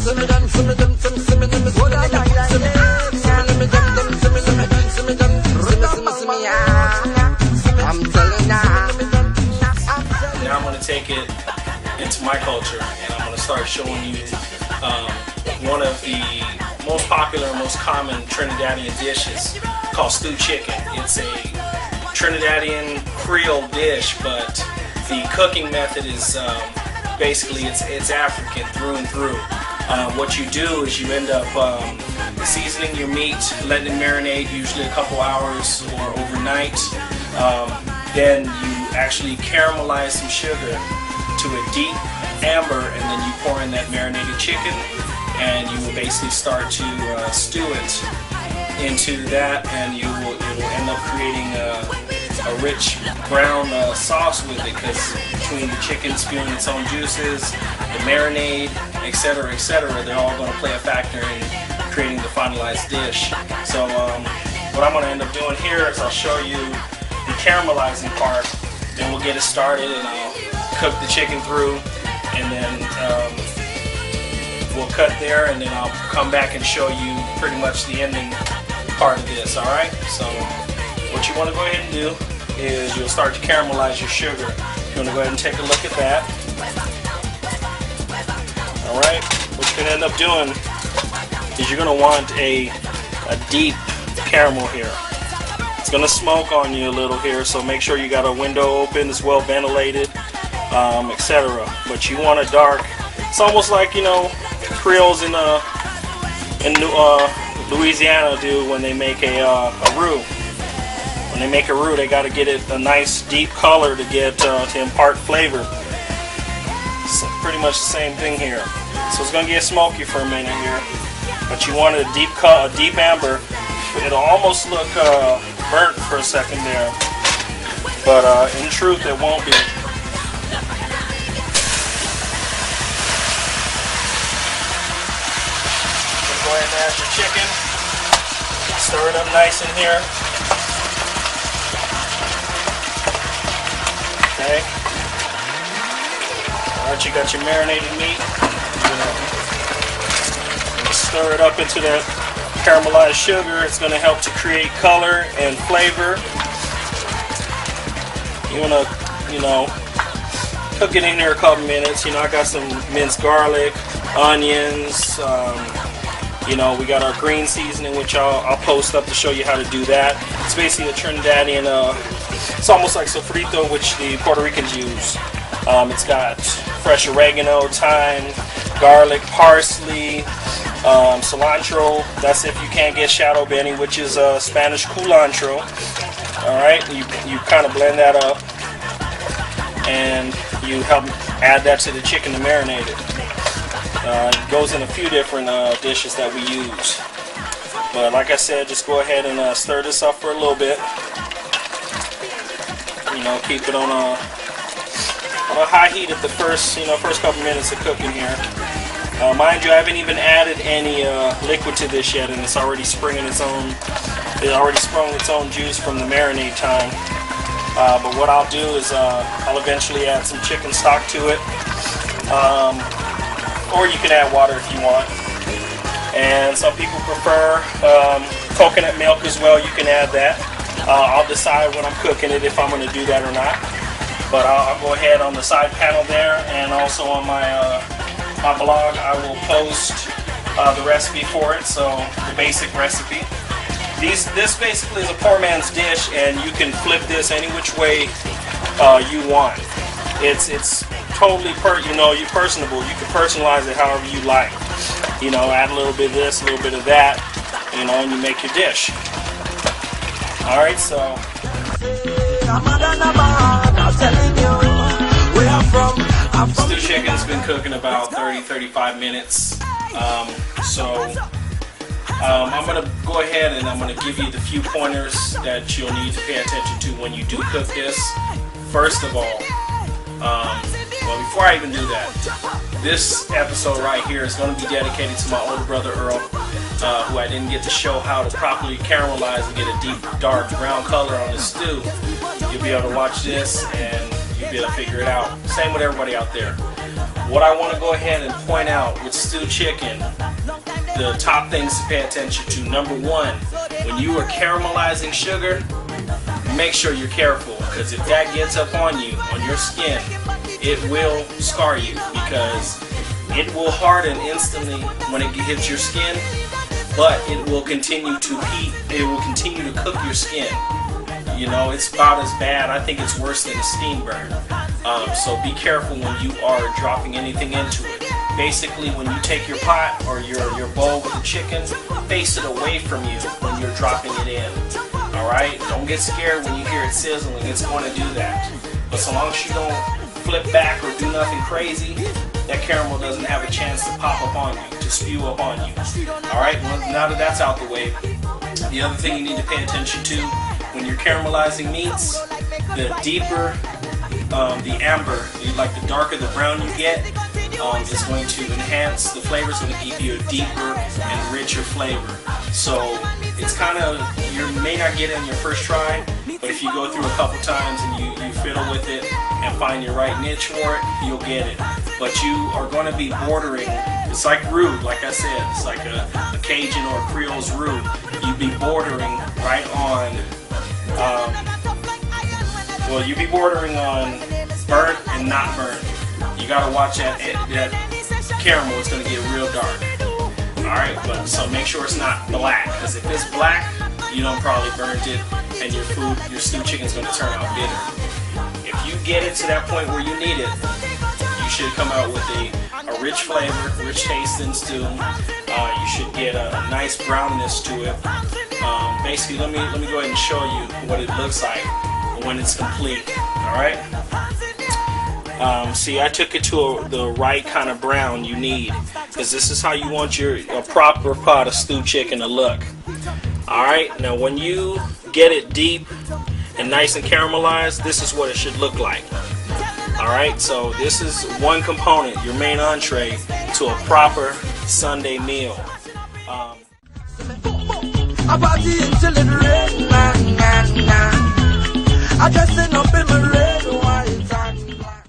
Now I'm going to take it into my culture, and I'm going to start showing you one of the most popular, most common Trinidadian dishes called stewed chicken. It's a Trinidadian Creole dish, but the cooking method is basically it's African through and through. What you do is you end up seasoning your meat, letting it marinate, usually a couple hours or overnight. Then you actually caramelize some sugar to a deep amber, and then you pour in that marinated chicken, and you will basically start to stew it into that, and it will end up creating a rich brown sauce with it, because between the chicken spewing its own juices, the marinade, etc., they're all going to play a factor in creating the finalized dish. So what I'm going to end up doing here is I'll show you the caramelizing part, then we'll get it started, and I'll cook the chicken through, and then we'll cut there, and then I'll come back and show you pretty much the ending part of this. Alright, so what you want to go ahead and do is you'll start to caramelize your sugar. You want to go ahead and take a look at that. Alright, what you're going to end up doing is you're going to want a deep caramel here. It's going to smoke on you a little here, so make sure you got a window open, it's well ventilated, etc. But you want a dark, it's almost like, you know, Creoles in Louisiana do when they make a roux. When they make a roux, they got to get it a nice deep color to get to impart flavor. So pretty much the same thing here. So it's going to get smoky for a minute here, but you want a deep amber. It'll almost look burnt for a second there, but in truth it won't be. Go ahead and add your chicken. Stir it up nice in here. Okay. Alright, you got your marinated meat. You're gonna stir it up into that caramelized sugar. It's going to help to create color and flavor. You want to, you know, cook it in there a couple minutes. You know, I got some minced garlic, onions. You know, we got our green seasoning, which I'll post up to show you how to do that. It's basically a Trinidadian, it's almost like sofrito, which the Puerto Ricans use. It's got fresh oregano, thyme, garlic, parsley, cilantro. That's if you can't get shadow benny, which is Spanish culantro. Alright, you kind of blend that up, and you help add that to the chicken to marinate it. It goes in a few different dishes that we use. But like I said, just go ahead and stir this up for a little bit. You know, keep it on a high heat at the first couple minutes of cooking here. Mind you, I haven't even added any liquid to this yet, and it's already sprung its own juice from the marinade time. But what I'll do is I'll eventually add some chicken stock to it, or you can add water if you want. And some people prefer coconut milk as well. You can add that. I'll decide when I'm cooking it if I'm going to do that or not. But I'll go ahead on the side panel there, and also on my blog I will post the recipe for it, so the basic recipe. This basically is a poor man's dish, and you can flip this any which way you want. It's totally personable. You can personalize it however you like. You know, add a little bit of this, a little bit of that, you know, and you make your dish. Alright, so stew chicken's been cooking about 30-35 minutes. I'm going to go ahead and I'm going to give you the few pointers that you'll need to pay attention to when you do cook this. First of all, well, before I even do that, this episode right here is going to be dedicated to my older brother Earl, who I didn't get to show how to properly caramelize and get a deep, dark brown color on the stew. You'll be able to watch this and you'll be able to figure it out. Same with everybody out there. what I want to go ahead and point out with stewed chicken, the top things to pay attention to. Number one, when you are caramelizing sugar, make sure you're careful, because if that gets up on you, on your skin, it will scar you, because it will harden instantly when it hits your skin, but it will continue to heat, it will continue to cook your skin. You know, it's about as bad. I think it's worse than a steam burn. So be careful when you are dropping anything into it. Basically, when you take your pot or your bowl with the chicken, face it away from you when you're dropping it in. Alright? Don't get scared when you hear it sizzling. It's going to do that. But so long as you don't flip back or do nothing crazy, that caramel doesn't have a chance to pop up on you, to spew up on you. Alright? Well, now that that's out the way, the other thing you need to pay attention to when you're caramelizing meats, the deeper the amber, like the darker the brown you get, is going to enhance the flavor. It's going to give you a deeper and richer flavor. So it's kind of, you may not get it in your first try, but if you go through a couple times and you fiddle with it and find your right niche for it, you'll get it. But you are going to be bordering, it's like roux, like I said, it's like a Cajun or a Creole's roux. You'd be bordering right on, well, you'd be bordering on burnt and not burnt. You gotta watch that caramel, it's gonna get real dark. Alright, but so make sure it's not black, because if it's black, you don't probably burnt it, and your food, your stewed chicken's gonna turn out bitter. If you get it to that point where you need it, you should come out with a rich flavor, rich taste in stew. You should get a nice brownness to it. Basically, let me go ahead and show you what it looks like when it's complete. Alright? See, I took it to the right kind of brown you need, because this is how you want a proper pot of stewed chicken to look. Alright, now when you get it deep and nice and caramelized, this is what it should look like. Alright, so this is one component, your main entree to a proper Sunday meal. I dressing up in my